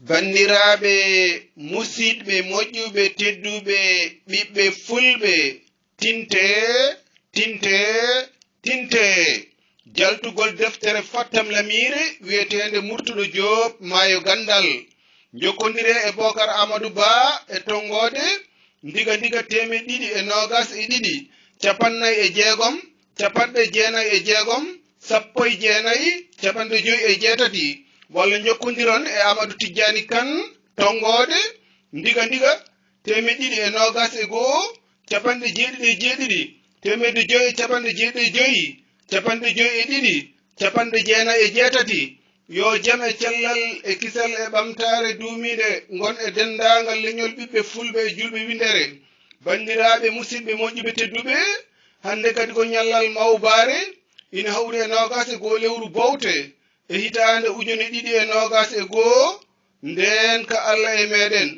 bandiraɓe musidɓe moƴƴuɓe tedduɓe ɓiɓɓe fulɓe tinte jaltugol deftere fattam lamire wiyetende Murtuɗo Diop maayo gandal jokkodire e Bocar Amadou Ba e tongode diga 222 capannay e jeegom capanɗe jeenay e jeegom sappo e jeenay capanɗe joyi e jeetati walla jokkodiron e Amadou Tidiani Kane tongode diga 221 capanɗe jeeɗiɗi e jeeɗiɗi temedde joyi e capanɗe jeeɗiɗi e joyi capanɗe joyi e ɗiɗi capanɗe jeenay e jeetati yo jam e cellal e kisal e ɓamtare duumide gon e dendagal leñol ɓiɓɓe fulɓe e julɓe windere bandiraɓe musidɓe moƴƴuɓe tedduɓe hande kadi ko ñallal mawbare ina hawri e 21 lewru bowte e hitande 2021 nden ka Allah e meɗen